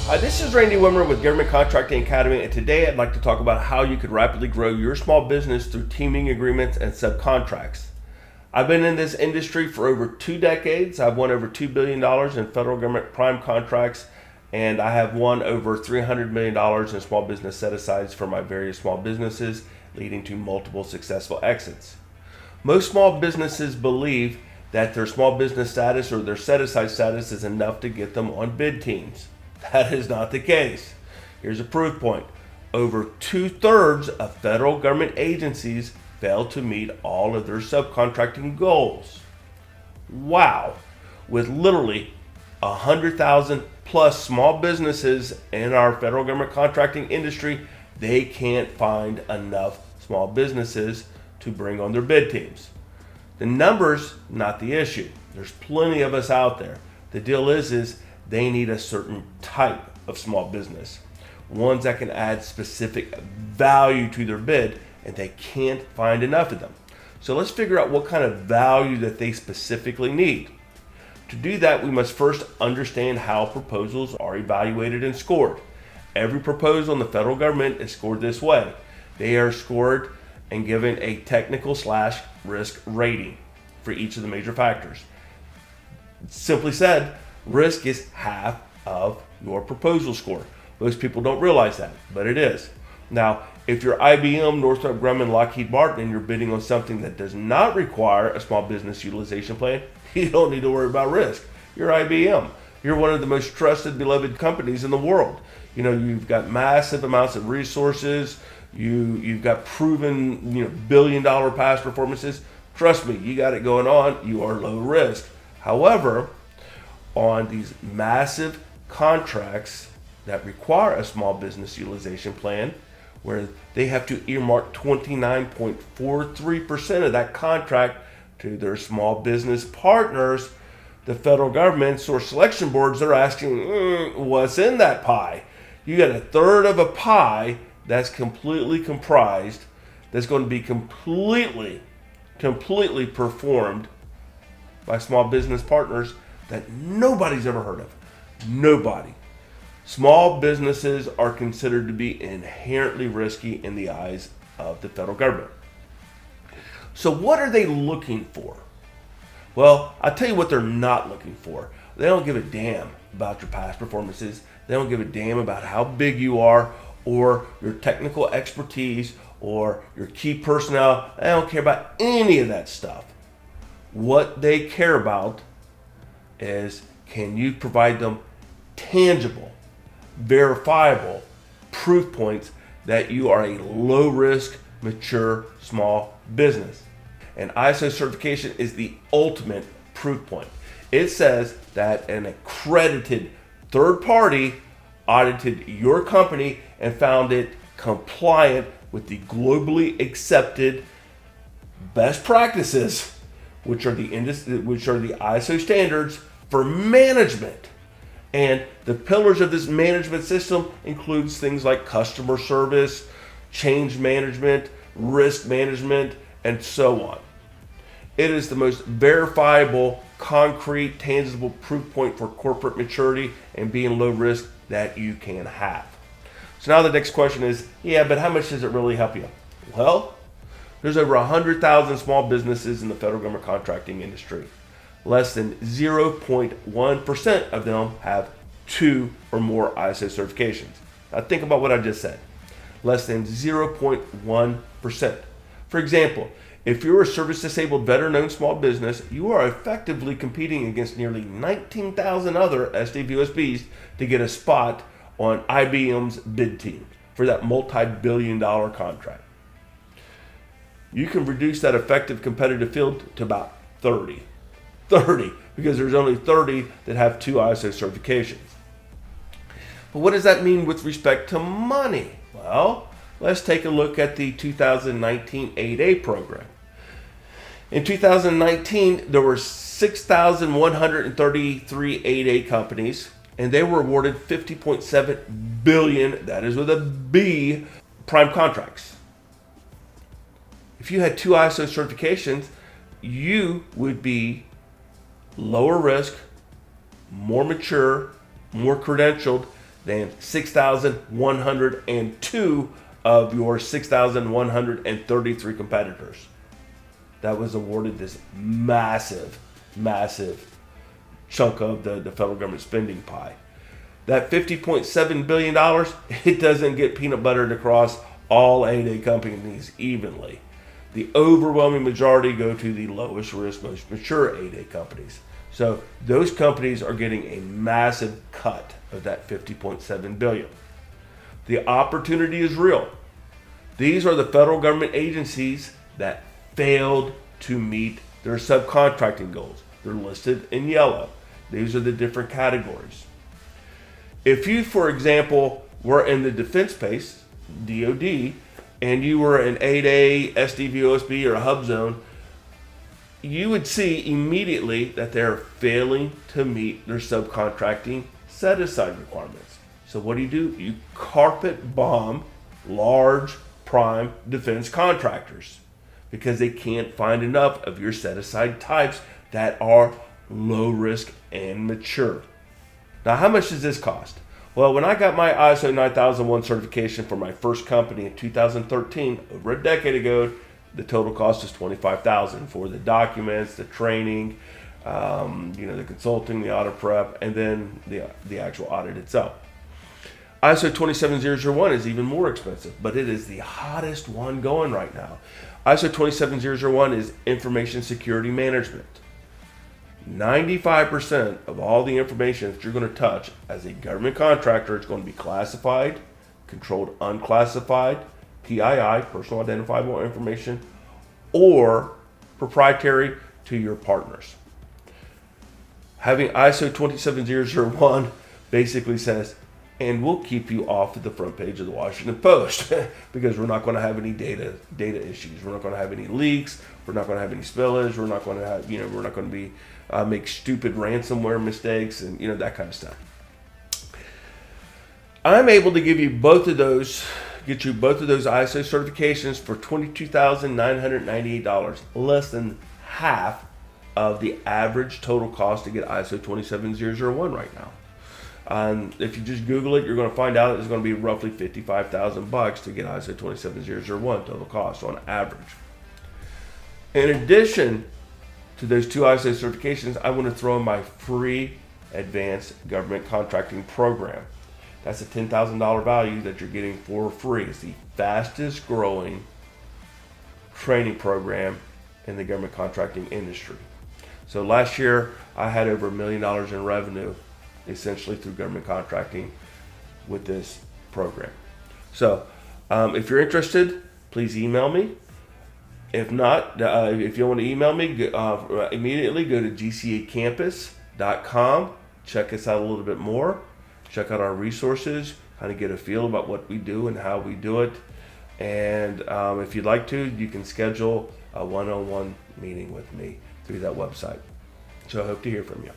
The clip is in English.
Hi, this is Randy Wimmer with Government Contracting Academy, and today I'd like to talk about how you could rapidly grow your small business through teaming agreements and subcontracts. I've been in this industry for over 2 decades. I've won over $2 billion in federal government prime contracts, and I have won over $300 million in small business set-asides for my various small businesses, leading to multiple successful exits. Most small businesses believe that their small business status or their set-aside status is enough to get them on bid teams. That is not the case. Here's a proof point. Over 2/3 of federal government agencies fail to meet all of their subcontracting goals. Wow. With literally 100,000 plus small businesses in our federal government contracting industry, they can't find enough small businesses to bring on their bid teams. The numbers, not the issue. There's plenty of us out there. The deal is they need a certain type of small business, ones that can add specific value to their bid, and they can't find enough of them. So let's figure out what kind of value that they specifically need. To do that, we must first understand how proposals are evaluated and scored. Every proposal in the federal government is scored this way. They are scored and given a technical/risk rating for each of the major factors. Simply said, risk is half of your proposal score. Most people don't realize that, but it is. Now, if you're IBM, Northrop Grumman, Lockheed Martin, and you're bidding on something that does not require a small business utilization plan, you don't need to worry about risk. You're IBM. You're one of the most trusted, beloved companies in the world. You know, you've got massive amounts of resources. You've got proven, billion-dollar past performances. Trust me, you got it going on. You are low risk. However, on these massive contracts that require a small business utilization plan, where they have to earmark 29.43% of that contract to their small business partners, the federal government source selection boards are asking, what's in that pie? You got 1/3 of a pie that's completely comprised, that's going to be completely performed by small business partners that nobody's ever heard of. Nobody. Small businesses are considered to be inherently risky in the eyes of the federal government. So what are they looking for? Well, I'll tell you what they're not looking for. They don't give a damn about your past performances. They don't give a damn about how big you are or your technical expertise or your key personnel. They don't care about any of that stuff. What they care about is, can you provide them tangible, verifiable proof points that you are a low-risk, mature, small business. And ISO certification is the ultimate proof point. It says that an accredited third party audited your company and found it compliant with the globally accepted best practices, which are the ISO standards for management. And the pillars of this management system includes things like customer service, change management, risk management, and so on. It is the most verifiable, concrete, tangible proof point for corporate maturity and being low risk that you can have. So now the next question is, but how much does it really help you? Well, there's over 100,000 small businesses in the federal government contracting industry. Less than 0.1% of them have 2 or more ISO certifications. Now think about what I just said. Less than 0.1%. For example, if you're a service-disabled veteran-owned small business, you are effectively competing against nearly 19,000 other SDVOSBs to get a spot on IBM's bid team for that multi-billion-dollar contract. You can reduce that effective competitive field to about 30, because there's only 30 that have 2 ISO certifications. But what does that mean with respect to money? Well, let's take a look at the 2019 8A program. In 2019, there were 6,133 8A companies, and they were awarded $50.7 billion, that is with a B, prime contracts. If you had 2 ISO certifications, you would be lower risk, more mature, more credentialed than 6,102 of your 6,133 competitors. That was awarded this massive, massive chunk of the federal government spending pie. That $50.7 billion, it doesn't get peanut buttered across all 8A companies evenly. The overwhelming majority go to the lowest risk, most mature 8A companies. So those companies are getting a massive cut of that $50.7 billion. The opportunity is real. These are the federal government agencies that failed to meet their subcontracting goals. They're listed in yellow. These are the different categories. If you, for example, were in the defense space, DoD, and you were an 8A, SDVOSB, or a hub zone, you would see immediately that they're failing to meet their subcontracting set-aside requirements. So what do? You carpet bomb large prime defense contractors because they can't find enough of your set-aside types that are low risk and mature. Now, how much does this cost? Well, when I got my ISO 9001 certification for my first company in 2013, over a decade ago, the total cost is $25,000 for the documents, the training, the consulting, the audit prep, and then the actual audit itself. ISO 27001 is even more expensive, but it is the hottest one going right now. ISO 27001 is information security management. 95% of all the information that you're going to touch as a government contractor is going to be classified, controlled unclassified, PII, personal identifiable information, or proprietary to your partners. Having ISO 27001 basically says, and we'll keep you off of the front page of the Washington Post because we're not going to have any data issues. We're not going to have any leaks. We're not going to have any spillage. We're not going to have, we're not going to be make stupid ransomware mistakes and that kind of stuff. I'm able to give you both of those, get you both of those ISO certifications for $22,998, less than half of the average total cost to get ISO 27001 right now. If you just Google it, you're going to find out it's going to be roughly $55,000 to get ISO 27001 total cost on average. In addition to those two ISO certifications, I want to throw in my free advanced government contracting program. That's a $10,000 value that you're getting for free. It's the fastest growing training program in the government contracting industry. So last year, I had over $1 million in revenue essentially through government contracting with this program. So if you're interested, please email me. If not, if you want to email me, immediately go to gcacampus.com. Check us out a little bit more. Check out our resources, kind of get a feel about what we do and how we do it. And if you'd like to, you can schedule a one-on-one meeting with me through that website. So I hope to hear from you.